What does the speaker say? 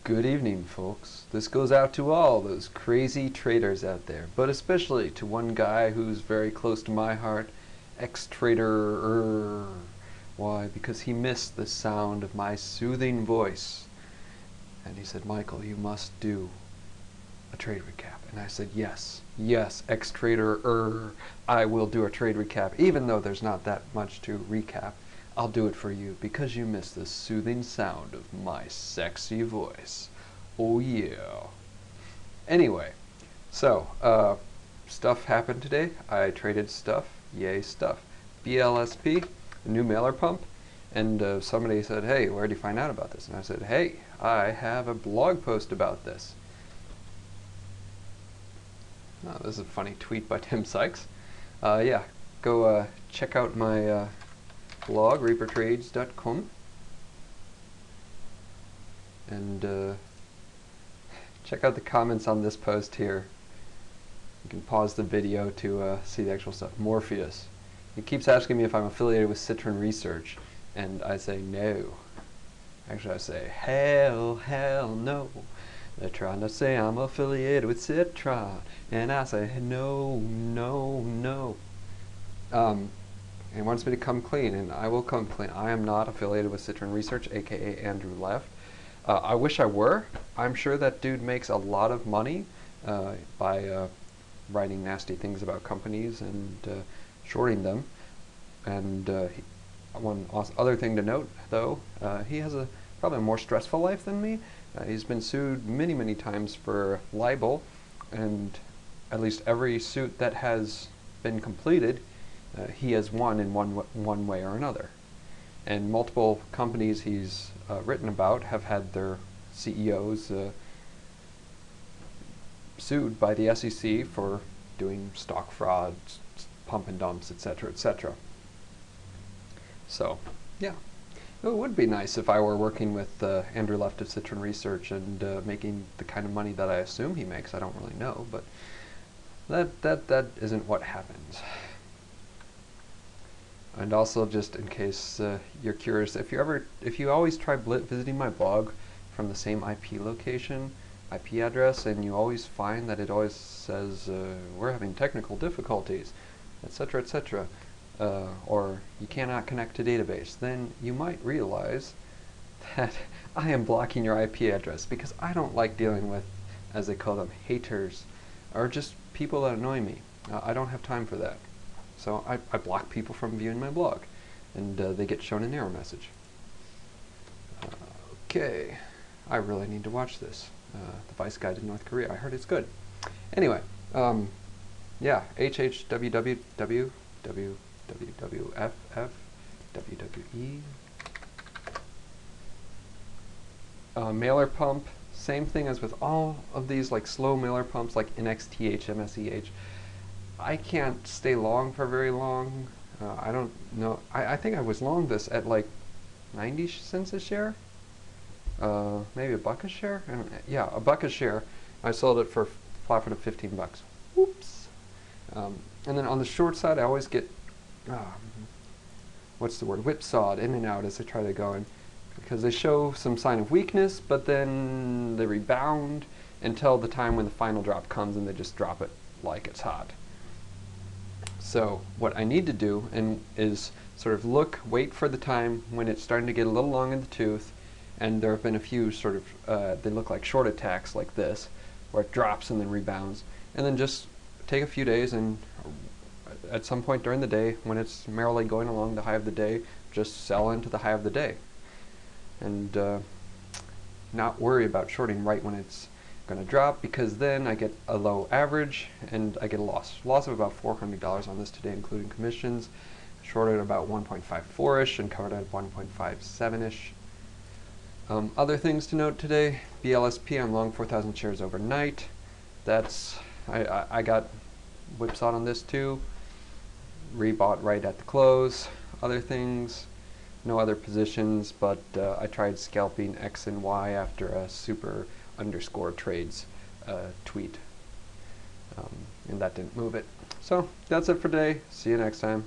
Good evening, folks. This goes out to all those crazy traders out there, but especially to one guy who's very close to my heart, ex-trader. Why? Because he missed the sound of my soothing voice. And he said, Michael, you must do a trade recap. And I said, yes, ex-trader. I will do a trade recap, even though there's not that much to recap. I'll do it for you because you missed the soothing sound of my sexy voice. Oh yeah. Anyway, so stuff happened today. I traded stuff. Yay stuff. BLSP, a new mailer pump, and somebody said, hey, where did you find out about this? And I said, hey, I have a blog post about this. Oh, this is a funny tweet by Tim Sykes. Yeah, go check out my blog, reapertrades.com, and check out the comments on this post here. You can pause the video to see the actual stuff. Morpheus. He keeps asking me if I'm affiliated with Citron Research, and I say no. Actually, I say hell no. They're trying to say I'm affiliated with Citron, and I say no. He wants me to come clean, and I will come clean. I am not affiliated with Citron Research, aka Andrew Left. I wish I were. I'm sure that dude makes a lot of money by writing nasty things about companies and shorting them. And one other thing to note, though, he has probably a more stressful life than me. He's been sued many times for libel, and at least every suit that has been completed, he has won in one way or another. And multiple companies he's written about have had their CEOs sued by the SEC for doing stock fraud, pump and dumps, etc., etc. So, yeah. It would be nice if I were working with Andrew Left of Citron Research and making the kind of money that I assume he makes. I don't really know, but that isn't what happens. And also, just in case you're curious, if you always try visiting my blog from the same IP location, IP address, and you always find that it always says we're having technical difficulties, etc., etc., or you cannot connect to database, then you might realize that I am blocking your IP address because I don't like dealing with, as they call them, haters, or just people that annoy me. I don't have time for that. So I block people from viewing my blog, and they get shown an error message. Okay, I really need to watch this. The Vice Guide to North Korea. I heard it's good. Anyway, yeah, HHWWW, WWFF, WWE. Mailer pump, same thing as with all of these like slow mailer pumps like NXTH, MSEH. I can't stay long for very long. I don't know. I think I was long this at like 90 cents a share. Maybe $1 a share? Yeah, $1 a share. I sold it for a profit of 15 bucks. Whoops. And then on the short side, I always get, what's the word, whipsawed in and out as I try to go in. Because they show some sign of weakness, but then they rebound until the time when the final drop comes and they just drop it like it's hot. So what I need to do is sort of wait for the time when it's starting to get a little long in the tooth, and there have been a few sort of, they look like short attacks like this, where it drops and then rebounds, and then just take a few days and at some point during the day, when it's merrily going along the high of the day, just sell into the high of the day. And not worry about shorting right when it's going to drop, because then I get a low average and I get a loss of about $400 on this today, including commissions. Shorted about 1.54ish and covered at 1.57ish. Other things to note today: BLSP, I'm long 4,000 shares overnight. That's I got whipsawed on this too. Rebought right at the close. Other things, no other positions, but I tried scalping X and Y after a super_trades tweet, and that didn't move it. So that's it for today. See you next time.